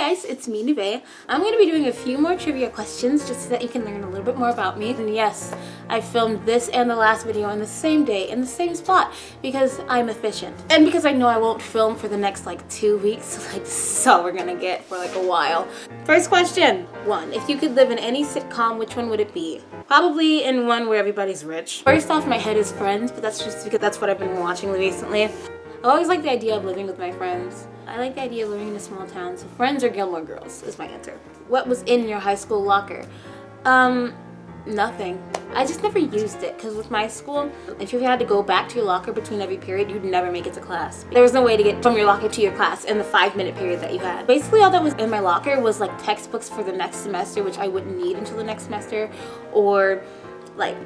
guys, it's me, Neve. I'm going to be doing a few more trivia questions just so that you can learn a little bit more about me. And yes, I filmed this and the last video on the same day in the same spot because I'm efficient. And because I know I won't film for the next like 2 weeks, so like this is all we're gonna get for like a while. First question. 1. If you could live in any sitcom, which one would it be? Probably in one where everybody's rich. First off, my head is Friends, but that's just because that's what I've been watching recently. I always like the idea of living with my friends. I like the idea of living in a small town, so Friends or Gilmore Girls is my answer. What was in your high school locker? Nothing. I just never used it, because with my school, if you had to go back to your locker between every period, you'd never make it to class. There was no way to get from your locker to your class in the 5-minute period that you had. Basically, all that was in my locker was like textbooks for the next semester, which I wouldn't need until the next semester, or like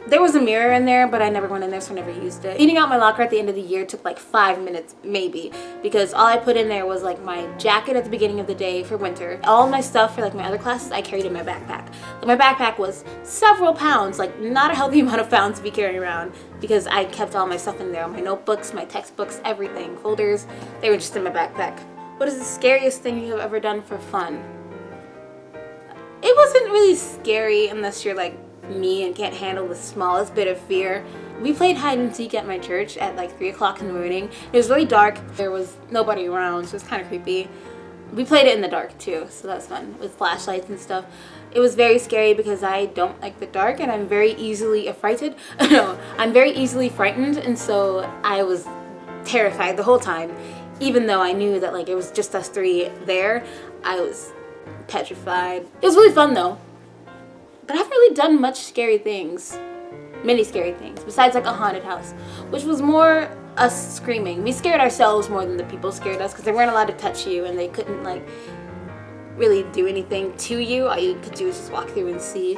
there was a mirror in there, but I never went in there, so I never used it. Cleaning out my locker at the end of the year took like 5 minutes, maybe, because all I put in there was like my jacket at the beginning of the day for winter. All my stuff for like my other classes, I carried in my backpack. My backpack was several pounds, like not a healthy amount of pounds to be carrying around, because I kept all my stuff in there, my notebooks, my textbooks, everything, folders, they were just in my backpack. What is the scariest thing you have ever done for fun? It wasn't really scary unless you're like me and can't handle the smallest bit of fear. We played hide and seek at my church at like 3 o'clock in the morning. It was really dark. There was nobody around, so it was kind of creepy. We played it in the dark too, so that's fun, with flashlights and stuff. It was very scary because I don't like the dark and I'm very easily affrighted. No, I'm very easily frightened, and so I was terrified the whole time. Even though I knew that like it was just us 3 there, I was petrified. It was really fun though. But I haven't really done much scary things, many scary things, besides like a haunted house, which was more us screaming. We scared ourselves more than the people scared us because they weren't allowed to touch you and they couldn't like really do anything to you. All you could do is just walk through and see.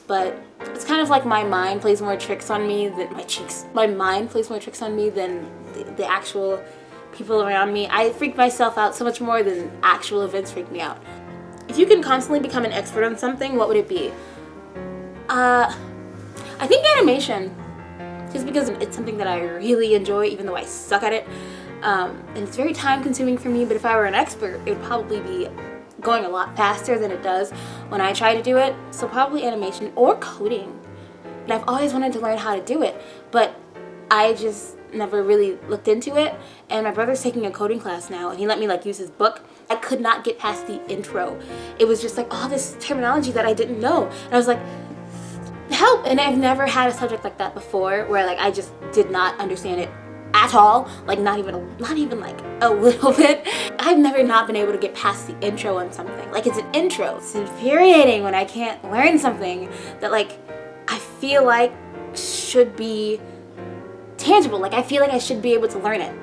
But it's kind of like my mind plays more tricks on me than my mind plays more tricks on me than the actual people around me. I freak myself out so much more than actual events freak me out. If you can constantly become an expert on something, what would it be? I think animation, just because it's something that I really enjoy even though I suck at it, and it's very time consuming for me, but if I were an expert it would probably be going a lot faster than it does when I try to do it, so probably animation or coding. And I've always wanted to learn how to do it, but I just never really looked into it, and my brother's taking a coding class now and he let me like use his book. I could not get past the intro. It was just like all this terminology that I didn't know, and I was like, help. And I've never had a subject like that before where like I just did not understand it at all, like not even like a little bit. I've never not been able to get past the intro on something. Like it's an intro. It's infuriating when I can't learn something that like I feel like should be tangible. Like I feel like I should be able to learn it.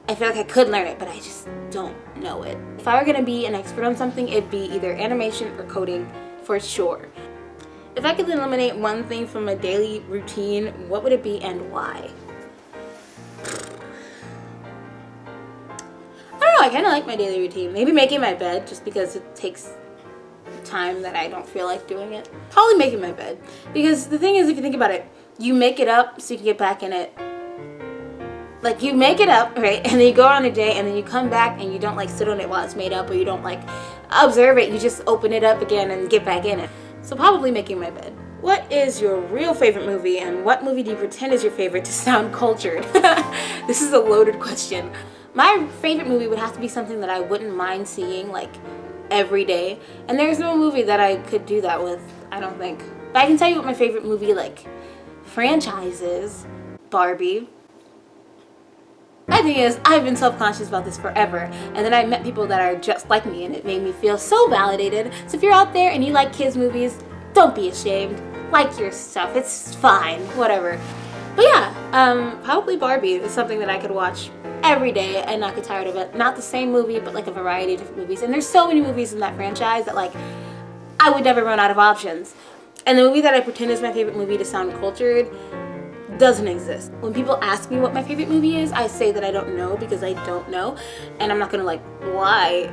I feel like I could learn it, but I just don't know it. If I were gonna be an expert on something, it'd be either animation or coding for sure. If I could eliminate one thing from a daily routine, what would it be and why? I don't know, I kind of like my daily routine. Maybe making my bed, just because it takes time that I don't feel like doing it. Probably making my bed. Because the thing is, if you think about it, you make it up so you can get back in it. Like you make it up, right, and then you go on a day and then you come back and you don't like sit on it while it's made up, or you don't like observe it, you just open it up again and get back in it. So probably making my bed. What is your real favorite movie, and what movie do you pretend is your favorite to sound cultured? This is a loaded question. My favorite movie would have to be something that I wouldn't mind seeing like every day, and there's no movie that I could do that with, I don't think. But I can tell you what my favorite movie like franchise is. Barbie. My thing is, I've been self-conscious about this forever, and then I met people that are just like me, and it made me feel so validated. So if you're out there and you like kids movies, don't be ashamed. Like your stuff, it's fine, whatever. But yeah, probably Barbie is something that I could watch every day and not get tired of it. Not the same movie, but like a variety of different movies. And there's so many movies in that franchise that like I would never run out of options. And the movie that I pretend is my favorite movie to sound cultured, doesn't exist. When people ask me what my favorite movie is, I say that I don't know because I don't know, and I'm not gonna like lie.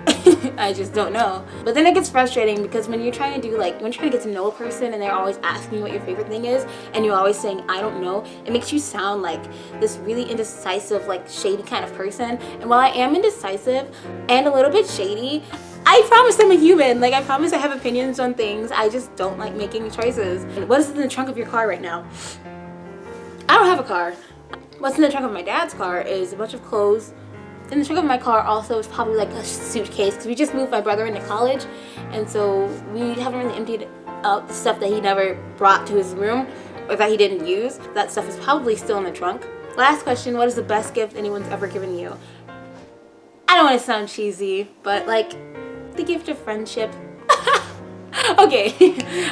I just don't know. But then it gets frustrating because when you're trying to do like, when you're trying to get to know a person and they're always asking you what your favorite thing is and you're always saying I don't know, it makes you sound like this really indecisive, like shady kind of person. And while I am indecisive and a little bit shady, I promise I'm a human. Like, I promise I have opinions on things. I just don't like making choices. What is in the trunk of your car right now? I don't have a car. What's in the trunk of my dad's car is a bunch of clothes. In the trunk of my car also is probably like a suitcase because we just moved my brother into college, and so we haven't really emptied out the stuff that he never brought to his room or that he didn't use. That stuff is probably still in the trunk. Last question, what is the best gift anyone's ever given you? I don't want to sound cheesy, but like the gift of friendship. Okay,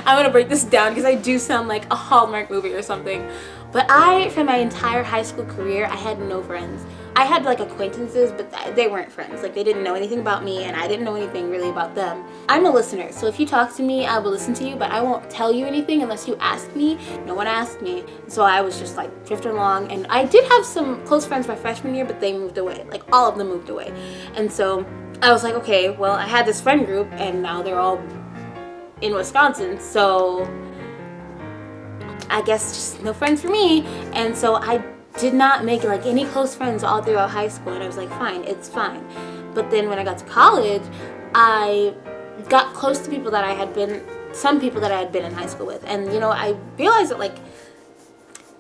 I'm gonna break this down because I do sound like a Hallmark movie or something. But for my entire high school career, I had no friends. I had like acquaintances, but they weren't friends. Like, they didn't know anything about me and I didn't know anything really about them. I'm a listener, so if you talk to me, I will listen to you, but I won't tell you anything unless you ask me. No one asked me. So I was just like drifting along, and I did have some close friends my freshman year, but they moved away. Like, all of them moved away. And so I was like, okay, well, I had this friend group and now they're all in Wisconsin, so I guess just no friends for me. And so I did not make like any close friends all throughout high school, and I was like, fine, it's fine. But then when I got to college, I got close to people that I had been, some people that I had been in high school with, and you know, I realized that like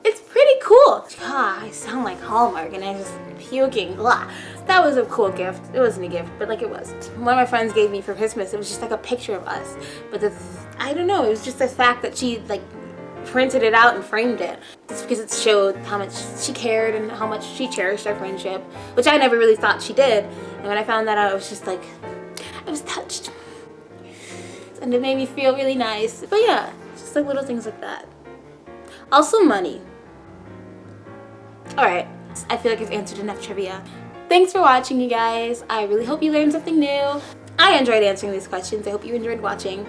it's pretty cool. I sound like Hallmark and I'm just puking. Blah. That was a cool gift. It wasn't a gift, but like it was. One of my friends gave me for Christmas, it was just like a picture of us. But I don't know, it was just the fact that she like printed it out and framed it. Just because it showed how much she cared and how much she cherished our friendship, which I never really thought she did. And when I found that out, I was just like, I was touched. And it made me feel really nice. But yeah, just like little things like that. Also money. Alright, I feel like I've answered enough trivia. Thanks for watching, you guys. I really hope you learned something new. I enjoyed answering these questions. I hope you enjoyed watching.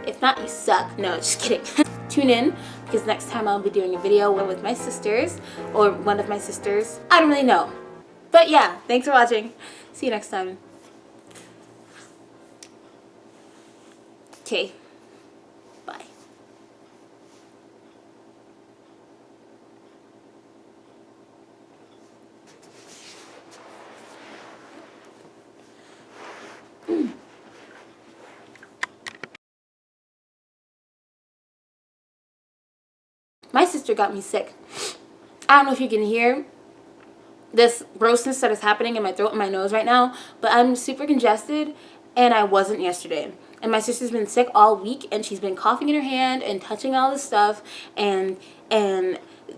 If not, you suck. No, just kidding. Tune in, because next time I'll be doing a video with my sisters, or one of my sisters. I don't really know. But yeah, thanks for watching. See you next time. Okay. Bye. My sister got me sick. I don't know if you can hear this grossness that is happening in my throat and my nose right now, but I'm super congested, and I wasn't yesterday. And my sister's been sick all week, and she's been coughing in her hand and touching all this stuff and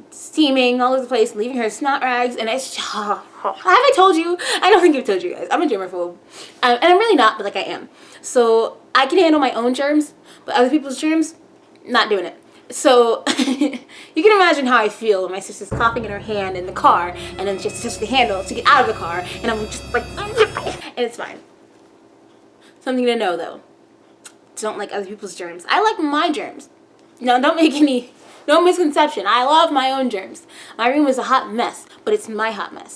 steaming all over the place, leaving her snot rags, and it's have I told you? I don't think I've told you guys. I'm a germaphobe. And I'm really not, but like I am. So I can handle my own germs, but other people's germs, not doing it. So you can imagine how I feel when my sister's coughing in her hand in the car, and then she has to touch the handle to get out of the car, and I'm just like, and it's fine. Something to know though, don't like other people's germs. I like my germs. No, don't make no misconception. I love my own germs. My room is a hot mess, but it's my hot mess.